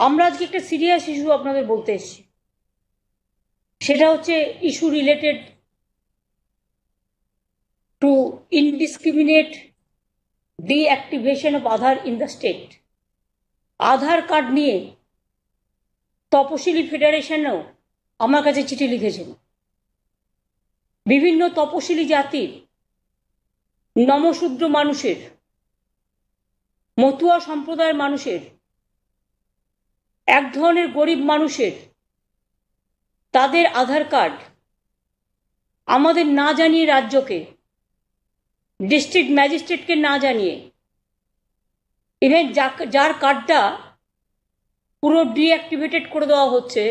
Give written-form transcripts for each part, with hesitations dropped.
আমরা আজকে একটা সিরিয়াস ইস্যু আপনাদের বলতে এসেছি, সেটা হচ্ছে issue related to indiscriminate deactivation of Aadhaar in the state. Aadhaar card নিয়ে তপশিলি ফেডারেশনও আমার কাছে চিঠি লিখেছেন। বিভিন্ন তপশিলি জাতির, নমশূদ্র মানুষের, মতুয়া সম্প্রদায়ের মানুষের, এক ধরনের গরিব মানুষের তাদের আধার কার্ড আমাদের না জানিয়ে, রাজ্যকে, ডিস্ট্রিক্ট ম্যাজিস্ট্রেটকে না জানিয়ে, ইভেন যার কার্ডটা পুরো ডিঅ্যাক্টিভেটেড করে দেওয়া হচ্ছে,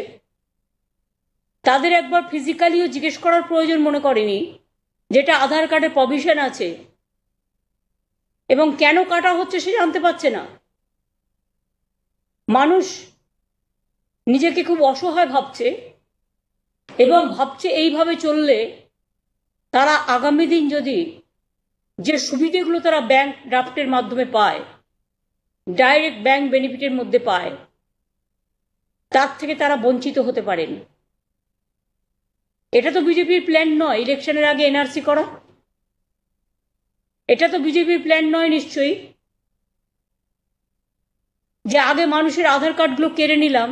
তাদের একবার ফিজিক্যালিও জিজ্ঞেস করার প্রয়োজন মনে করেনি যেটা আধার কার্ডে প্রভিশন আছে এবং কেন কাটা হচ্ছে সে জানতে পারছে না। মানুষ নিজেকে খুব অসহায় ভাবছে এবং ভাবছে এইভাবে চললে তারা আগামী দিন যদি যে সুবিধেগুলো তারা ব্যাংক ড্রাফটের মাধ্যমে পায়, ডাইরেক্ট ব্যাংক বেনিফিটের মধ্যে পায়, তার থেকে তারা বঞ্চিত হতে পারেন। এটা তো বিজেপির প্ল্যান নয় ইলেকশনের আগে এনআরসি করা। এটা তো বিজেপির প্ল্যান নয় নিশ্চয়ই, যে আগে মানুষের আধার কার্ডগুলো কেড়ে নিলাম,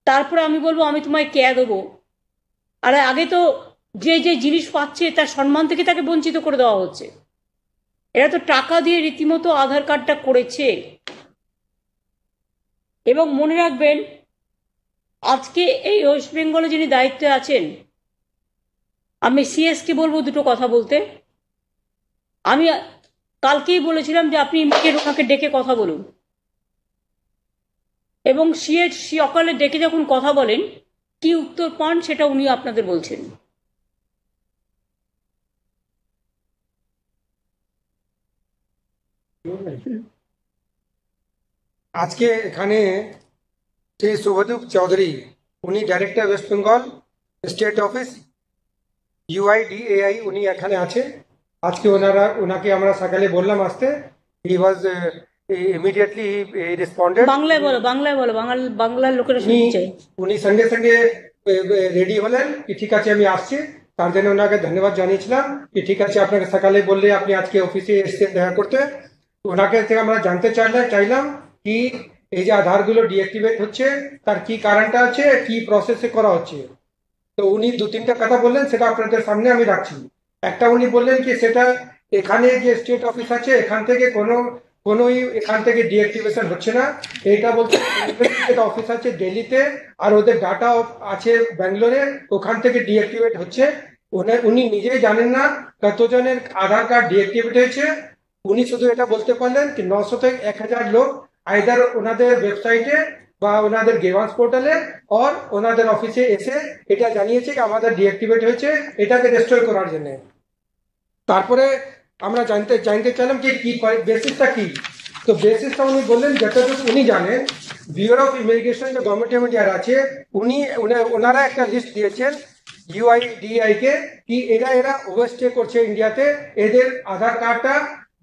তারপরে আমি বলবো আমি তোমায় কে দেবো। আর আগে তো যে যে জিনিস পাচ্ছে তার সম্মান থেকে তাকে বঞ্চিত করে দেওয়া হচ্ছে। এরা তো টাকা দিয়ে রীতিমতো আধার কার্ডটা করেছে। এবং মনে রাখবেন, আজকে এই ওয়েস্ট বেঙ্গলে যিনি দায়িত্বে আছেন, আমি সিএসকে বলবো দুটো কথা বলতে। আমি কালকেই বলেছিলাম যে আপনি ইমিডিয়েট ওনাকে ডেকে কথা বলুন, এবং সকালে ডেকে যখন কথা বলেন কি উত্তর পান সেটা উনি আপনাদের বলছেন। আজকে এখানে শ্রী শুভদীপ চৌধুরী, উনি director West Bengal state office UIDAI, উনি এখানে আছে। আজকে ওনাকে আমরা সকালে বললাম আসতে। হি ওয়াজ ইমিডিয়েটলি রেসপন্ডেড। বাংলায় বলো, বাংলায় বলো, বাংলার লোকেরা শুনছে। উনি সঙ্গে সঙ্গে রেডি হলেন কি ঠিক আছে আমি আসছি। তার জন্য ওনাকে ধন্যবাদ জানিয়েছিলাম কি ঠিক আছে আপনাকে সকালে বললে আপনি আজকে অফিসে এসেছেন দেখা করতে। ওনাকে থেকে আমরা জানতে চাইলাম কি এই যে আধারগুলো ডিঅ্যাক্টিভেট হচ্ছে তার কি কারণটা আছে, কি প্রসেসে করা হচ্ছে। তো উনি দু তিনটা কথা বললেন, সেটা আপনাদের সামনে আমি রাখছি। একটা উনি বললেন কি সেটা এখানে যে স্টেট অফিস আছে এখান থেকে এখান থেকে ডিঅ্যাক্টিভেশন হচ্ছে না। এটা বলতে অফিস আছে দিল্লিতে আর ওদের ডাটা আছে ব্যাঙ্গালোরে, ওখান থেকে ডিঅ্যাক্টিভেট হচ্ছে। উনি নিজেই জানেন না কতজনের আধার কার্ড ডিঅ্যাক্টিভেট হয়েছে। উনি শুধু এটা বলতে পারলেন কি 900 থেকে 1000 লোক আইদার ওনাদের ওয়েবসাইটে বা ওনাদের গেভান্স পোর্টালে আর ওনাদের অফিসে এসে এটা জানিয়েছে কি আমাদের ডিঅ্যাক্টিভেট হয়েছে, এটাকে রেস্টোর করার জন্য। তারপরে আমরা জানতে চাইলাম যে কি বেসিসটা কি। তো বেসিসটা উনি বললেন যতটুকু উনি জানেন, ব্যুরো অফ ইমিগ্রেশন যে গভর্নমেন্ট অফ ইন্ডিয়ার আছে ওনারা একটা লিস্ট দিয়েছেন UIDAI কে কি এরা ওভারস্টে করছে ইন্ডিয়াতে, এদের আধার কার্ডটা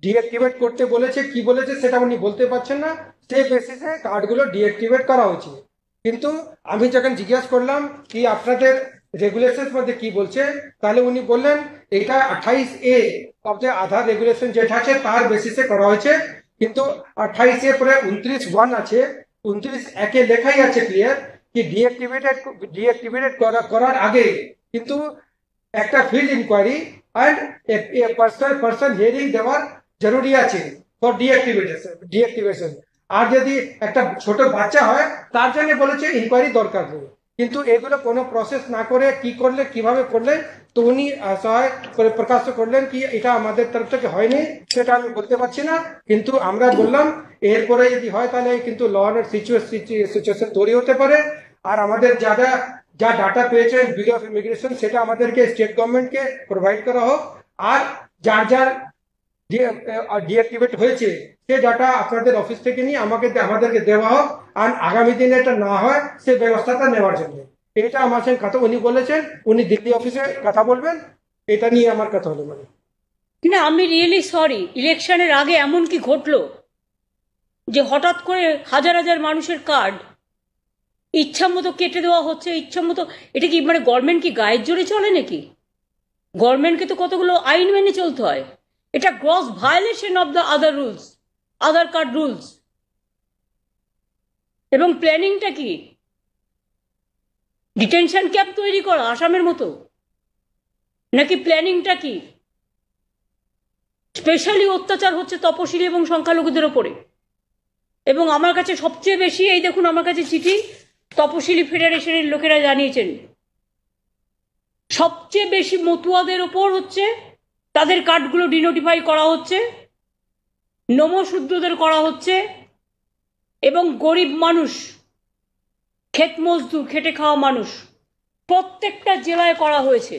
ডিঅ্যাক্টিভেট করতে বলেছে। কি বলেছে সেটা উনি বলতে পারছেন না, সেই বেসিসে কার্ডগুলো ডিঅ্যাক্টিভেট করা হচ্ছে। কিন্তু আমি যখন জিজ্ঞাসা করলাম কি আপনাদের রেগুলেশনের মধ্যে কি বলছে, তাহলে উনি বললেন এটা 28A of the Aadhaar regulation যেটা আছে তার বেসিসে করা হয়েছে। কিন্তু 28A পরে 29(1) আছে, 29(1) লেখাই আছে ক্লিয়ার কি ডিঅ্যাক্টিভেটেড করার আগে কিন্তু একটা field inquiry and person hearing দেওয়ার জরুরি আছে ফর ডিঅ্যাক্টিভেশন। আর যদি একটা ছোট বাচ্চা হয় তার জন্য বলেছে ইনকোয়ারি দরকার নেই। কিন্তু এগুলো কোনো প্রসেস না করে কি করলে কিভাবে করলে, তো উনি সহায় করে প্রকাশ করলেন কি এটা আমাদের তরফ থেকে হয়নি, সেটা আমি বলতে পারছি না। কিন্তু আমরা বললাম এরপরে যদি হয় তাহলে কিন্তু ল অ্যান্ড সিচুয়েশন তৈরি হতে পারে। আর আমাদের যা ডাটা পেয়েছেন ব্যুরো অফ ইমিগ্রেশন সেটা আমাদেরকে স্টেট গভর্নমেন্টকে প্রোভাইড করা হোক। আর যার ডিঅ্যাক্টিভেট হয়েছে সে ডাটা আপনাদের অফিস থেকে নিয়ে আমাদেরকে দেওয়া হোক। আর আগামী দিনে এটা না হয় সে ব্যবস্থাটা নেওয়ার জন্য এটা আমার সঙ্গে কথা উনি বলেছেন। উনি দিল্লি অফিসে কথা বলবেন, এটা নিয়ে আমার কথা হলো। মানে না, আমি রিয়েলি সরি, ইলেকশনের আগে এমন কি ঘটলো যে হঠাৎ করে হাজার হাজার মানুষের কার্ড ইচ্ছা মতো কেটে দেওয়া হচ্ছে, ইচ্ছা মতো। এটা কি মানে গভর্নমেন্ট কি গায়ের জোরে চলে নাকি? গভর্নমেন্টকে তো কতগুলো আইন মেনে চলতে হয়। এটা gross violation of the other rules, Aadhaar card rules. এবং প্ল্যানিংটা কি? ডিটেনশন ক্যাম্প তৈরি করা আসামের মতো, নাকি প্ল্যানিংটা কি? স্পেশালি অত্যাচার হচ্ছে তপশিলি এবং সংখ্যালঘুদের ওপরে। এবং আমার কাছে সবচেয়ে বেশি, এই দেখুন আমার কাছে চিঠি তপশিলি ফেডারেশনের লোকেরা জানিয়েছেন, সবচেয়ে বেশি মতুয়াদের ওপর হচ্ছে, তাদের কার্ডগুলো ডিনোটিফাই করা হচ্ছে, নমশূদ্রদের করা হচ্ছে, এবং গরিব মানুষ, ক্ষেত মজদুর, খেটে খাওয়া মানুষ প্রত্যেকটা জেলায় করা হয়েছে।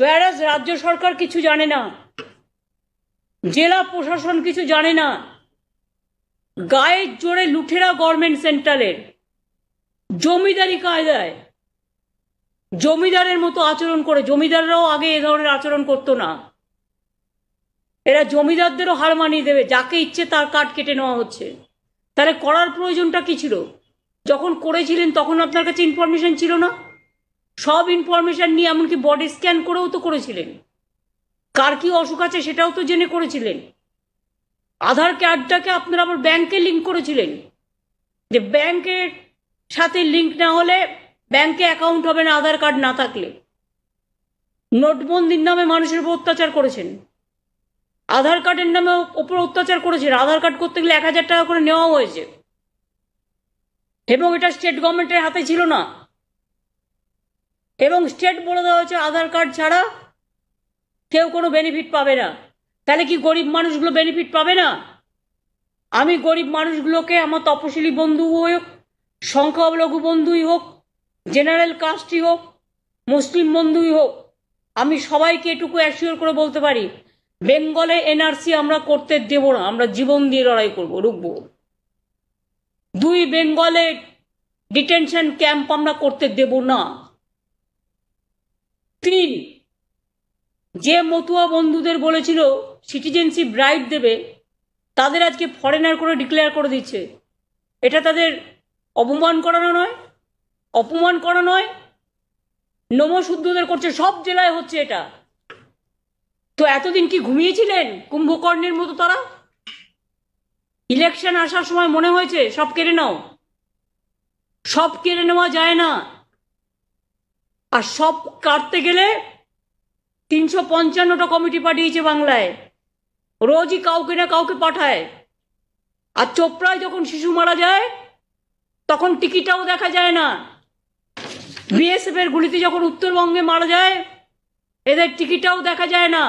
whereas রাজ্য সরকার কিছু জানে না, জেলা প্রশাসন কিছু জানে না। গায়ের জোরে লুঠেরা গভর্নমেন্ট সেন্ট্রালের জমিদারি কায়দায় জমিদারের মতো আচরণ করে। জমিদাররাও আগে এ ধরনের আচরণ করতো না। এরা জমিদারদেরও হার মানিয়ে দেবে, যাকে ইচ্ছে তার কার্ড কেটে নেওয়া হচ্ছে। তাহলে করার প্রয়োজনটা কি ছিল? যখন করেছিলেন তখন আপনার কাছে ইনফরমেশন ছিল না? সব ইনফরমেশন নিয়ে এমনকি বডি স্ক্যান করেও তো করেছিলেন। কার কি অসুখ আছে সেটাও তো জেনে করেছিলেন। আধার কার্ডটাকে আপনারা আবার ব্যাংকে লিঙ্ক করেছিলেন, যে ব্যাংকের সাথে লিঙ্ক না হলে ব্যাংকে অ্যাকাউন্ট হবে না আধার কার্ড না থাকলে। নোটবন্দির নামে মানুষের উপর অত্যাচার করেছেন, আধার কার্ডের নামে ওপর অত্যাচার করেছেন। আধার কার্ড করতে গেলে 1000 টাকা করে নেওয়া হয়েছে, এবং এটা স্টেট গভর্নমেন্টের হাতে ছিল না। এবং স্টেট বলে দেওয়া হয়েছে আধার কার্ড ছাড়া কেউ কোনো বেনিফিট পাবে না। তাহলে কি গরিব মানুষগুলো বেনিফিট পাবে না? আমি গরিব মানুষগুলোকে, আমার তপশিলি বন্ধু হোক, সংখ্যালঘু বন্ধুই হোক, জেনারেল কাস্টই হোক, মুসলিম বন্ধুই হোক, আমি সবাইকে এটুকু অ্যাসিওর করে বলতে পারি, বেঙ্গলে এনআরসি আমরা করতে দেব না। আমরা জীবন দিয়ে লড়াই করবো, রুখবো। 2 বেঙ্গলে ডিটেনশন ক্যাম্প আমরা করতে দেব না। 3, যে মতুয়া বন্ধুদের বলেছিল সিটিজেনশিপ রাইট দেবে, তাদের আজকে ফরেনার করে ডিক্লেয়ার করে দিচ্ছে। এটা তাদের অপমান করানো নয়? অপমান করা নয়? নমশূদ্রদের করছে, সব জেলায় হচ্ছে এটা। তো এতদিন কি ঘুমিয়েছিলেন কুম্ভকর্ণের মতো তারা? ইলেকশন আসার সময় মনে হয়েছে সব কেড়ে নাও? সব কেড়ে নেওয়া যায় না। আর সব কাটতে গেলে 355টা কমিটি পাঠিয়েছে বাংলায়, রোজই কাউকে না কাউকে পাঠায়। আর চোপড়ায় যখন শিশু মারা যায় তখন টিকিটাও দেখা যায় না। বিএসএফ এর গুলিতে যখন উত্তরবঙ্গে মারা যায় এদের টিকিটাও দেখা যায় না।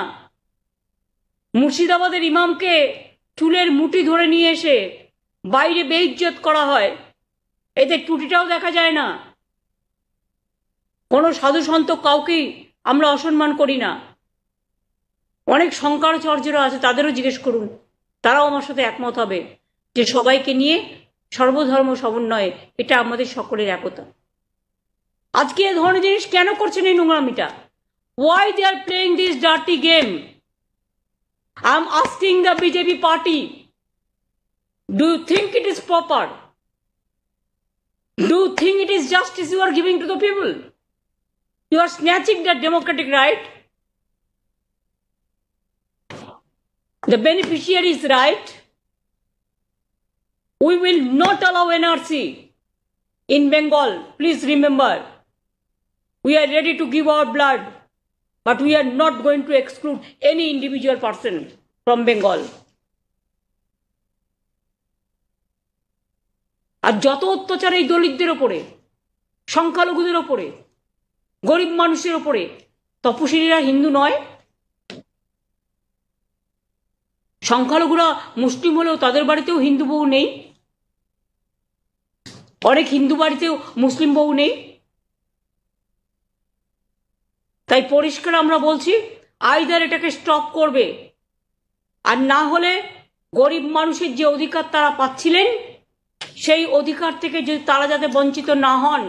মুর্শিদাবাদের ইমামকে চুলের মুঠি ধরে নিয়ে এসে বাইরে বেইজ্জত করা হয়, এদের টুটিটাও দেখা যায় না। কোনো সাধু সন্ত কাউকেই আমরা অসম্মান করি না। অনেক শঙ্করাচার্যরা আছে, তাদেরও জিজ্ঞেস করুন, তারাও আমার সাথে একমত হবে যে সবাইকে নিয়ে সর্বধর্ম সমন্বয়ে এটা আমাদের সকলের একতা। আজকে এ ধরনের জিনিস কেন করছেন এই নোংরামিটা? Why they are playing this dirty game? I am asking the BJP party, do you think it is proper? Do you think it is justice you are giving to the people? You are snatching their democratic right, the beneficiaries' right. We will not allow NRC in Bengal. Please remember, we are ready to give our blood, but we are not going to exclude any individual person from Bengal. আর যত অত্যাচার এই দলিতদের ওপরে, সংখ্যালঘুদের ওপরে, গরিব মানুষের ওপরে, তপশিলীরা হিন্দু নয়? সংখ্যালঘুরা মুসলিম হলেও তাদের বাড়িতেও হিন্দু বউ নেই? অনেক হিন্দু বাড়িতেও মুসলিম বউ নেই? তাই পরিষ্কার আমরা বলছি, আইদার এটাকে স্টপ করবে, আর না হলে গরিব মানুষের যে অধিকার তারা পাচ্ছিলেন সেই অধিকার থেকে যদি তারা যাতে বঞ্চিত না হন,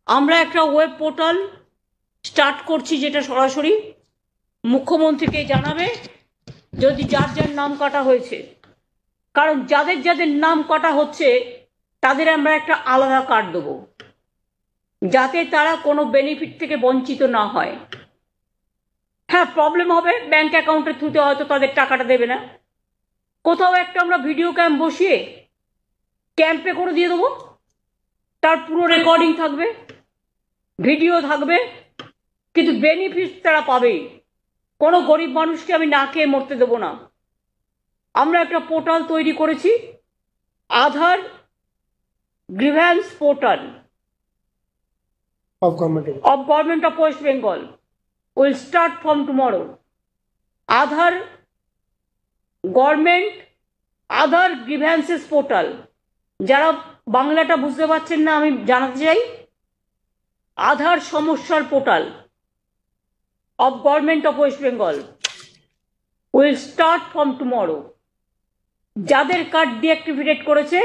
আমরা একটা ওয়েব পোর্টাল স্টার্ট করছি, যেটা সরাসরি মুখ্যমন্ত্রীকে জানাবে যদি যার যার নাম কাটা হয়েছে। কারণ যাদের যাদের নাম কাটা হচ্ছে তাদের আমরা একটা আলাদা কার্ড দেবো, যাতে তারা কোনো বেনিফিট থেকে বঞ্চিত না হয়। হ্যাঁ, প্রবলেম হবে, ব্যাংক অ্যাকাউন্টের থ্রুতে হয়তো তাদের টাকাটা দেবে না। কোথাও একটা আমরা ভিডিও ক্যাম্প বসিয়ে ক্যাম্পে করে দিয়ে দেবো, তার পুরো রেকর্ডিং থাকবে, ভিডিও থাকবে, কিন্তু বেনিফিট তারা পাবে। কোনো গরিব মানুষকে আমি না খেয়ে মরতে দেবো না। আমরা একটা পোর্টাল তৈরি করেছি, Aadhaar grievance portal of Government of West Bengal will start from tomorrow. Aadhaar grievances portal, যারা বাংলাটা বুঝতে পারছেন না আমি জানাতে চাই, আধার সমস্যার portal of Government of West Bengal will start from tomorrow. যাদের কার্ড ডিঅ্যাক্টিভেট করেছে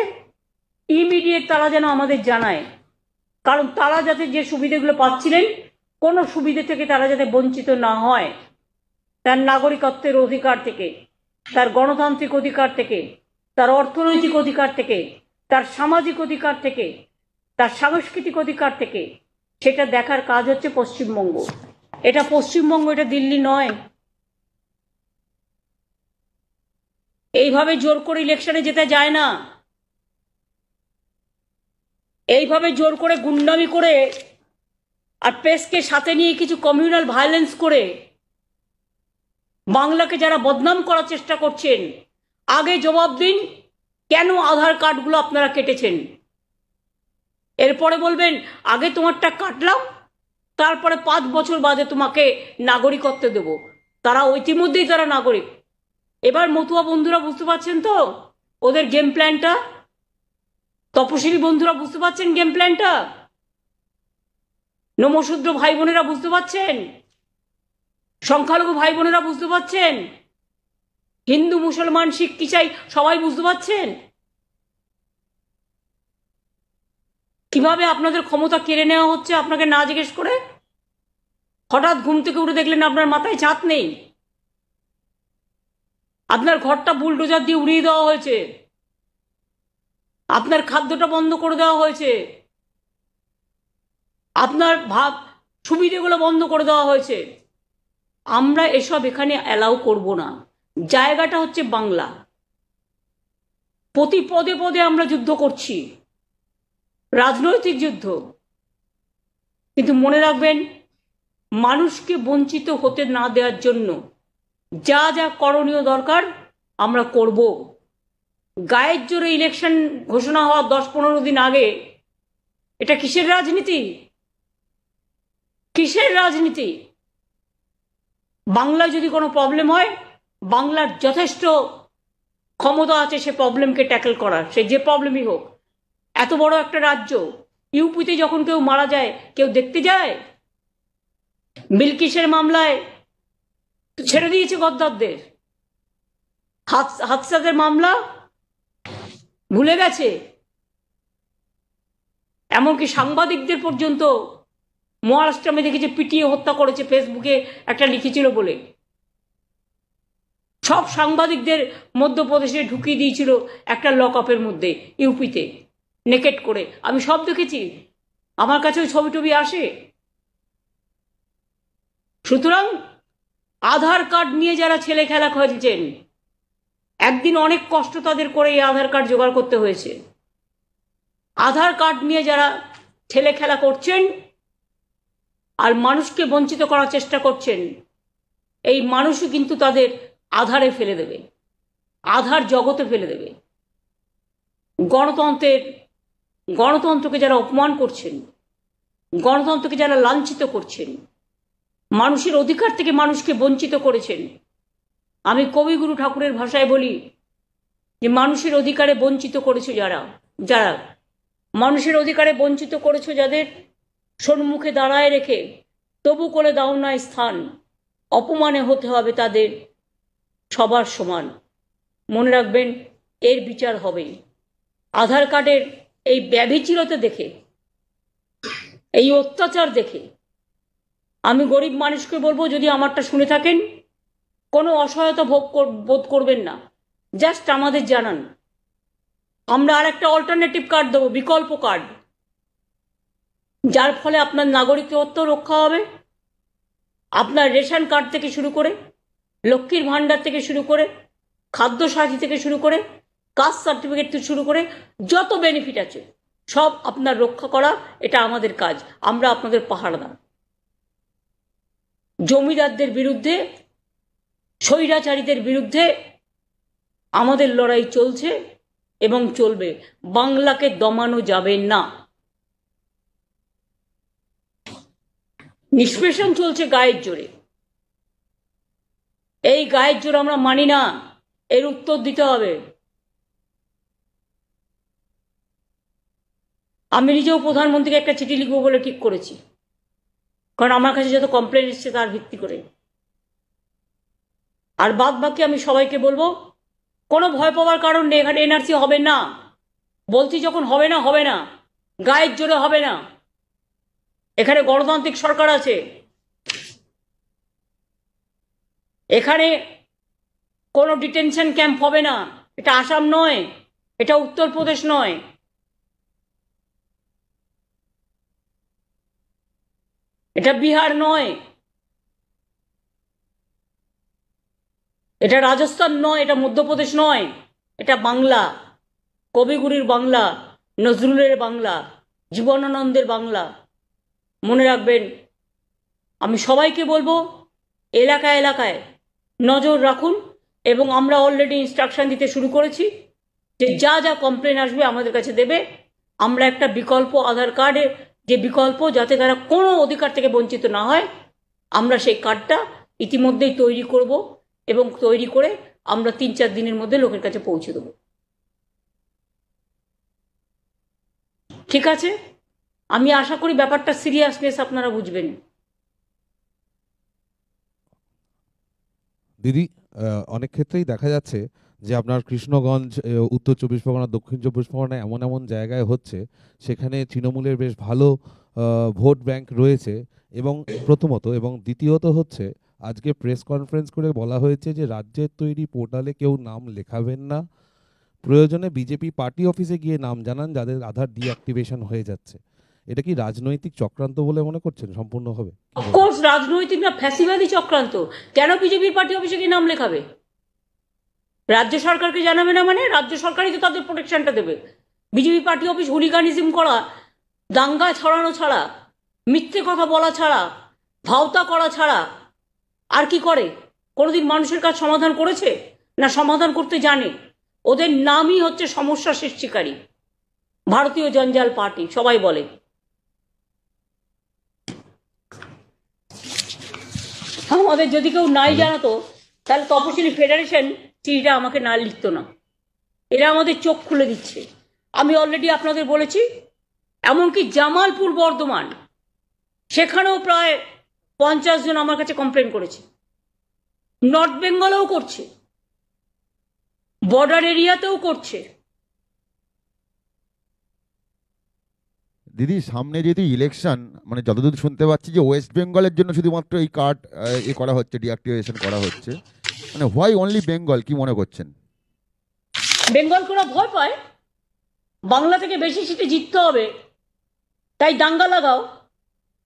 ইমিডিয়েট তারা যেন আমাদের জানায়, কারণ তারা যাতে যে সুবিধাগুলো পাচ্ছিলেন কোনো সুবিধা থেকে তারা যাতে বঞ্চিত না হয়, তার নাগরিকত্বের অধিকার থেকে, তার গণতান্ত্রিক অধিকার থেকে, তার অর্থনৈতিক অধিকার থেকে, তার সামাজিক অধিকার থেকে, তার সাংস্কৃতিক অধিকার থেকে, সেটা দেখার কাজ হচ্ছে পশ্চিমবঙ্গ। এটা পশ্চিমবঙ্গ, এটা দিল্লি নয়। এইভাবে জোর করে ইলেকশনে যেতে যায় না, এইভাবে জোর করে গুন্ডামি করে আর প্রেসকে সাথে নিয়ে কিছু কমিউনাল ভায়োলেন্স করে বাংলাকে যারা বদনাম করার চেষ্টা করছেন, আগে জবাব দিন কেন আধার কার্ডগুলো আপনারা কেটেছেন। এরপরে বলবেন আগে তোমারটা কাটলাম, তারপরে 5 বছর বাদে তোমাকে নাগরিকত্ব দেব। তারা ইতিমধ্যেই তারা নাগরিক। এবার মতুয়া বন্ধুরা বুঝতে পারছেন তো ওদের গেম প্ল্যানটা? তপশিলি বন্ধুরা বুঝতে পারছেন গেম প্ল্যানটা? নমশূদ্র ভাই বোনেরা বুঝতে পারছেন? সংখ্যালঘু ভাই বোনেরা বুঝতে পারছেন? হিন্দু মুসলমান শিখ ইসাই সবাই বুঝতে পারছেন কিভাবে আপনাদের ক্ষমতা কেড়ে নেওয়া হচ্ছে আপনাকে না জিজ্ঞেস করে? হঠাৎ ঘুম থেকে উঠে দেখলেন আপনার মাথায় ছাদ নেই, আপনার ঘরটা বুলডোজার দিয়ে উড়িয়ে দেওয়া হয়েছে, আপনার খাদ্যটা বন্ধ করে দেওয়া হয়েছে, আপনার সুবিধেগুলো বন্ধ করে দেওয়া হয়েছে। আমরা এসব এখানে অ্যালাউ করব না। জায়গাটা হচ্ছে বাংলা। প্রতি পদে পদে আমরা যুদ্ধ করছি, রাজনৈতিক যুদ্ধ, কিন্তু মনে রাখবেন মানুষকে বঞ্চিত হতে না দেওয়ার জন্য যা যা করণীয় দরকার আমরা করব। গায়ের জোরে ইলেকশন ঘোষণা হওয়ার 10-15 দিন আগে এটা কিসের রাজনীতি? কিসের রাজনীতি? বাংলায় যদি কোনো প্রবলেম হয়, বাংলার যথেষ্ট ক্ষমতা আছে সে প্রবলেমকে ট্যাকেল করার, সে যে প্রবলেমই হোক। এত বড় একটা রাজ্য, ইউপিতে যখন কেউ মারা যায় কেউ দেখতে যায়? বিলকিসের মামলায় ছেড়ে দিয়েছে গদ্দারদের, হাদসাদের মামলা ভুলে গেছে, এমনকি সাংবাদিকদের পর্যন্ত মহারাষ্ট্র আমি দেখেছি পিটিয়ে হত্যা করেছে, ফেসবুকে একটা লিখেছিল বলে। সব সাংবাদিকদের মধ্যপ্রদেশে ঢুকিয়ে দিয়েছিল একটা লকআপের মধ্যে, ইউপিতে নেকেট করে। আমি সব দেখেছি, আমার কাছে ওই ছবি টবি আসে। সুতরাং আধার কার্ড নিয়ে যারা ছেলে খেলা খেলছেন, একদিন অনেক কষ্ট তাদের করে এই আধার কার্ড জোগাড় করতে হয়েছে। আধার কার্ড নিয়ে যারা ছেলে খেলা করছেন আর মানুষকে বঞ্চিত করার চেষ্টা করছেন, এই মানুষও কিন্তু তাদের আধারে ফেলে দেবে, আধার জগতে ফেলে দেবে। গণতন্ত্রকে যারা অপমান করছেন, গণতন্ত্রকে যারা লাঞ্ছিত করছেন, মানুষের অধিকার থেকে মানুষকে বঞ্চিত করেছেন, আমি কবিগুরু ঠাকুরের ভাষায় বলি যে মানুষের অধিকারে বঞ্চিত করেছো যারা মানুষের অধিকারে বঞ্চিত করেছো, যাদের সম্মুখে দাঁড়ায় রেখে তবু করে দাও না স্থান, অপমানে হতে হবে তাদের সবার সমান। মনে রাখবেন এর বিচার হবে। আধার কার্ডের এই ব্যভিচারতা দেখে, এই অত্যাচার দেখে আমি গরিব মানুষকে বলবো, যদি আমারটা শুনে থাকেন কোনো অসহায়তা বোধ করবেন না, জাস্ট আমাদের জানান আমরা আর একটা অল্টারনেটিভ কার্ড দেবো, বিকল্প কার্ড, যার ফলে আপনার নাগরিকত্ব রক্ষা হবে। আপনার রেশন কার্ড থেকে শুরু করে, লক্ষ্মীর ভাণ্ডার থেকে শুরু করে, খাদ্য সাথী থেকে শুরু করে, কাস্ট সার্টিফিকেট থেকে শুরু করে যত বেনিফিট আছে সব আপনার রক্ষা করা, এটা আমাদের কাজ। আমরা আপনাদের পাহারাদার। জমিদারদের বিরুদ্ধে, স্বৈরাচারীদের বিরুদ্ধে আমাদের লড়াই চলছে এবং চলবে। বাংলাকে দমানো যাবে না। নিষ্পেষণ চলছে গায়ের জোরে। এই গায়ের জোর আমরা মানি না, এর উত্তর দিতে হবে। আমি নিজেও প্রধানমন্ত্রীকে একটা চিঠি লিখবো বলে ঠিক করেছি, কারণ আমার কাছে যত কমপ্লেন এসছে তার ভিত্তি করে। আর বাদ বাকি আমি সবাইকে বলবো, কোনো ভয় পাওয়ার কারণ নেই। এখানে এনআরসি হবে না, বলছি যখন হবে না হবে না, গায়ের জোরে হবে না। এখানে গণতান্ত্রিক সরকার আছে। এখানে কোনো ডিটেনশন ক্যাম্প হবে না। এটা আসাম নয়, এটা উত্তরপ্রদেশ নয়, এটা বিহার নয়, এটা রাজস্থান নয়, এটা মধ্যপ্রদেশ নয়, এটা বাংলা, কবিগুরুর বাংলা, নজরুলের বাংলা, জীবনানন্দের বাংলা। মনে রাখবেন, আমি সবাইকে বলবো এলাকায় এলাকায় নজর রাখুন। এবং আমরা অলরেডি ইনস্ট্রাকশন দিতে শুরু করেছি যে যা যা কমপ্লেন আসবে আমাদের কাছে দেবে। আমরা একটা বিকল্প আধার কার্ডের যে বিকল্প, যাতে তারা কোনো অধিকার থেকে বঞ্চিত না হয়, আমরা সেই কার্ডটা ইতিমধ্যেই তৈরি করব এবং তৈরি করে আমরা 3-4 দিনের মধ্যে লোকের কাছে পৌঁছে দেব। ঠিক আছে? আমি আশা করি ব্যাপারটা সিরিয়াসনেস আপনারা বুঝবেন। দিদি, অনেক ক্ষেত্রেই দেখা যাচ্ছে যে আপনার কৃষ্ণগঞ্জ, উত্তর 24 পরগনা, দক্ষিণ 24 পরগনা এমন এমন জায়গায় হচ্ছে সেখানে তৃণমূলের বেশ ভালো ভোট ব্যাংক রয়েছে। এবং প্রথমত এবং দ্বিতীয়ত হচ্ছে, আজকে প্রেস কনফারেন্স করে বলা হয়েছে যে রাজ্যের তৈরি পোর্টালে কেউ নাম লেখাবেন না, প্রয়োজনে বিজেপি পার্টি অফিসে গিয়ে নাম জানান যাদের আধার ডিঅ্যাক্টিভেশন হয়ে যাচ্ছে। এটা কি রাজনৈতিক চক্রান্ত বলে মনে করছেন সম্পূর্ণভাবে? অফকোর্স রাজনৈতিক না, ফ্যাসিবাদী চক্রান্ত। কেন বিজেপির পার্টি অফিসে গিয়ে নাম লেখাবে? রাজ্য সরকারকে জানাবে না মানে? রাজ্য সরকারই তো তাদের প্রোটেকশনটা দেবে। বিজেপি পার্টি অফিস হুলিগানিজম করা, দাঙ্গা ছড়ানো ছাড়া, মিথ্যে কথা বলা ছাড়া, ভাওতা করা ছাড়া আর কি করে? কোনোদিন মানুষের কাজ সমাধান করেছে? না সমাধান করতে জানে। ওদের নামই হচ্ছে সমস্যা সৃষ্টিকারী। ভারতীয় জঞ্জাল পার্টি সবাই বলে। আমাদের যদি কেউ নাই জানাতো, তাহলে তপশিলি ফেডারেশন চিঠিটা আমাকে না লিখতো না। এরা আমাদের চোখ খুলে দিচ্ছে। আমি অলরেডি আপনাদের বলেছি, এমনকি জামালপুর বর্ধমান, সেখানেও প্রায় 50 জন আমার কাছে কমপ্লেন করেছে। নর্থ বেঙ্গলেও করছে, বর্ডার এরিয়াতেও করছে। দিদি, সামনে যেহেতু ইলেকশন, মানে যতদূর শুনতে পাচ্ছি যে ওয়েস্ট বেঙ্গলের জন্য শুধুমাত্র এই কার্ড করা হচ্ছে, ডিঅ্যাক্টিভেশন করা হচ্ছে, মানে হোয়াই অনলি বেঙ্গল, কি মনে করছেন? বেঙ্গল ওরা ভয় পায় বাংলা থেকে বেশি সিটে জিততে হবে, তাই দাঙ্গা লাগাও,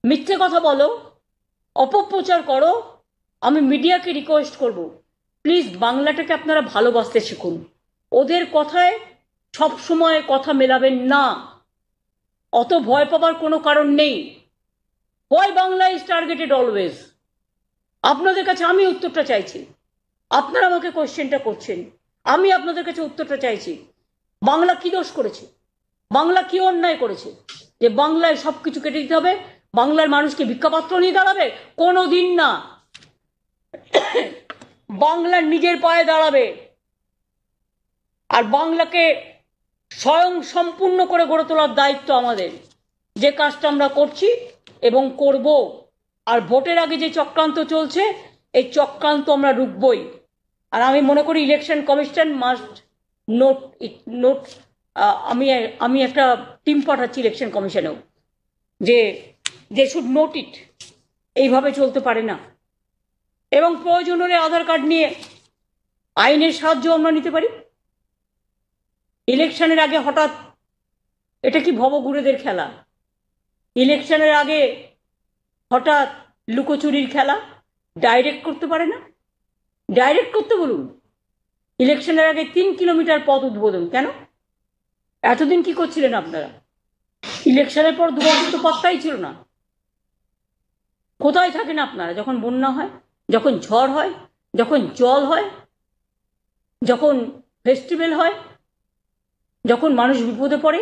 মিথ্যে কথা বলো, অপপ্রচার করো। আমি মিডিয়াকে রিকোয়েস্ট করব, প্লিজ বাংলাটাকে আপনারা ভালোবাসতে শিখুন। ওদের কথায় সব সময় কথা মেলাবেন না। অত ভয় পাবার কোনো কারণ নেই। Why Bangla is targeted always. আপনাদের কাছে আমি উত্তরটা চাইছি। আপনারা আমাকে কোয়েশ্চেনটা করছেন, আমি আপনাদের কাছে উত্তরটা চাইছি। বাংলা কি দোষ করেছে? বাংলা কি অন্যায় করেছে যে বাংলায় সব কিছু কেটে দিতে হবে? বাংলার মানুষকে ভিক্ষাপাত্র নিয়ে দাঁড়াবে? কোনো দিন না। বাংলা নিজের পায়ে দাঁড়াবে, আর বাংলাকে স্বয়ং সম্পূর্ণ করে গড়ে তোলার দায়িত্ব আমাদের। যে কাজটা আমরা করছি এবং করব। আর ভোটের আগে যে চক্রান্ত চলছে, এই চক্রান্ত আমরা রুখবই। আর আমি মনে করি ইলেকশন কমিশন মাস্ট নোট ইট, নোট। আমি একটা টিম পাঠাচ্ছি ইলেকশন কমিশনেও, যে দে শুড নোট ইট। এইভাবে চলতে পারে না। এবং প্রয়োজন হলে আধার কার্ড নিয়ে আইনের সাহায্য আমরা নিতে পারি। ইলেকশনের আগে হঠাৎ, এটা কি ভবঘুরেদের খেলা? ইলেকশনের আগে হঠাৎ লুকোচুরির খেলা? ডাইরেক্ট করতে পারে না? ডাইরেক্ট করতে বলুন। ইলেকশনের আগে 3 কিলোমিটার পথ উদ্বোধন কেন? এতদিন কি করছিলেন আপনারা? ইলেকশনের পর 2 বছর তো পাত্তাই ছিল না। কোথায় থাকেন আপনারা যখন বন্যা হয়, যখন ঝড় হয়, যখন জল হয়, যখন ফেস্টিভ্যাল হয়, যখন মানুষ বিপদে পড়ে?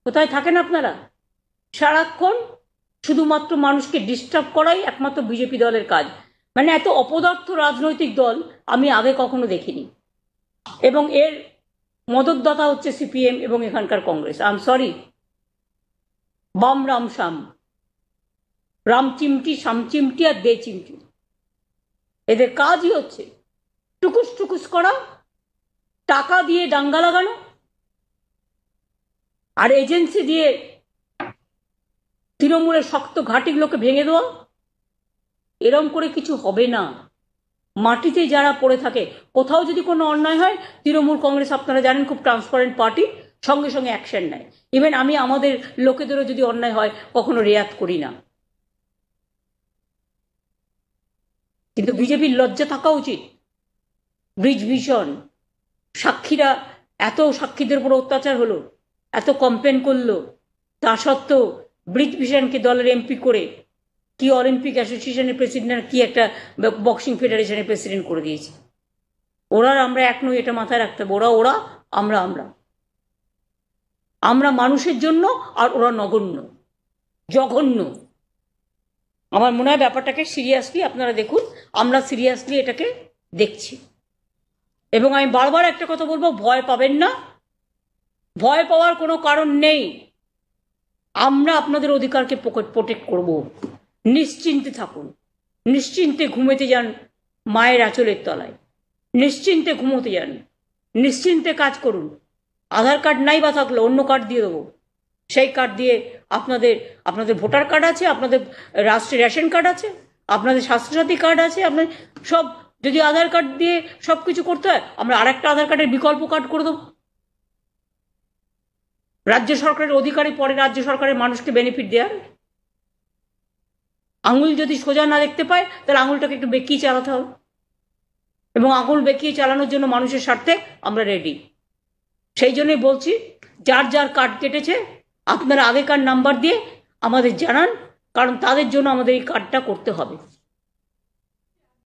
কোথায় থাকেন আপনারা? সারাক্ষণ শুধুমাত্র মানুষকে ডিস্টার্ব করাই একমাত্র বিজেপি দলের কাজ। মানে এত অপদার্থ রাজনৈতিক দল আমি আগে কখনো দেখিনি, এবং এর মদতদাতা হচ্ছে সিপিএম এবং এখানকার কংগ্রেস। আই এম সরি, বাম রাম শাম, রাম চিমটি, শাম চিমটি আর দে চিমটি, এদের কাজই হচ্ছে টুকুস টুকুস করা, টাকা দিয়ে দাঙ্গা লাগানো, আর এজেন্সি দিয়ে তৃণমূলের শক্ত ঘাঁটিগুলোকে ভেঙে দেওয়া। এরম করে কিছু হবে না। মাটিতে যারা পড়ে থাকে, কোথাও যদি কোনো অন্যায় হয়, তৃণমূল কংগ্রেস আপনারা জানেন খুব ট্রান্সপারেন্ট পার্টি, সঙ্গে সঙ্গে অ্যাকশন নেয়। ইভেন আমি আমাদের লোকেদেরও যদি অন্যায় হয় কখনো রেয়াত করি না। কিন্তু বিজেপির লজ্জা থাকা উচিত। ব্রিজ ভিশন, সাক্ষীরা, এত সাক্ষীদের উপর অত্যাচার হলো, এত কমপ্লেন করলো, তা সত্ত্বেও ব্রিজ ভিশনকে দলের এমপি করে কি অলিম্পিক অ্যাসোসিয়েশনের প্রেসিডেন্ট, কি একটা বক্সিং ফেডারেশনের প্রেসিডেন্ট করে দিয়েছে। ওরা আর আমরা এক নই, এটা মাথায় রাখতে হবে। ওরা ওরা, আমরা আমরা। আমরা মানুষের জন্য, আর ওরা নগণ্য, জঘন্য। আমার মনে হয় ব্যাপারটাকে সিরিয়াসলি আপনারা দেখুন। আমরা সিরিয়াসলি এটাকে দেখছি, এবং আমি বারবার একটা কথা বলবো, ভয় পাবেন না। ভয় পাওয়ার কোনো কারণ নেই। আমরা আপনাদের অধিকারকে প্রোটেক্ট করব। নিশ্চিন্তে থাকুন, নিশ্চিন্তে ঘুমোতে যান মায়ের আঁচলের তলায়, নিশ্চিন্তে ঘুমোতে যান, নিশ্চিন্তে কাজ করুন। আধার কার্ড নাই বা থাকলে অন্য কার্ড দিয়ে দেবো, সেই কার্ড দিয়ে আপনাদের ভোটার কার্ড আছে, আপনাদের রাষ্ট্রের রেশন কার্ড আছে, আপনাদের স্বাস্থ্যসাথী কার্ড আছে, আপনার সব, যদি আধার কার্ড দিয়ে সব কিছু করতে হয়, আমরা আরেকটা আধার কার্ডের বিকল্প কার্ড করে দেবো। রাজ্য সরকারের অধিকারী পরে রাজ্য সরকারের মানুষকে বেনিফিট দেওয়ার। আঙুল যদি সোজা না দেখতে পায়, তাহলে আঙুলটাকে একটু বেঁকিয়ে চালাতে হবে, এবং আঙুল বেঁকিয়ে চালানোর জন্য মানুষের স্বার্থে আমরা রেডি। সেই জন্যই বলছি, যার যার কার্ড কেটেছে আপনারা আগেকার নাম্বার দিয়ে আমাদের জানান, কারণ তাদের জন্য আমাদের এই কার্ডটা করতে হবে।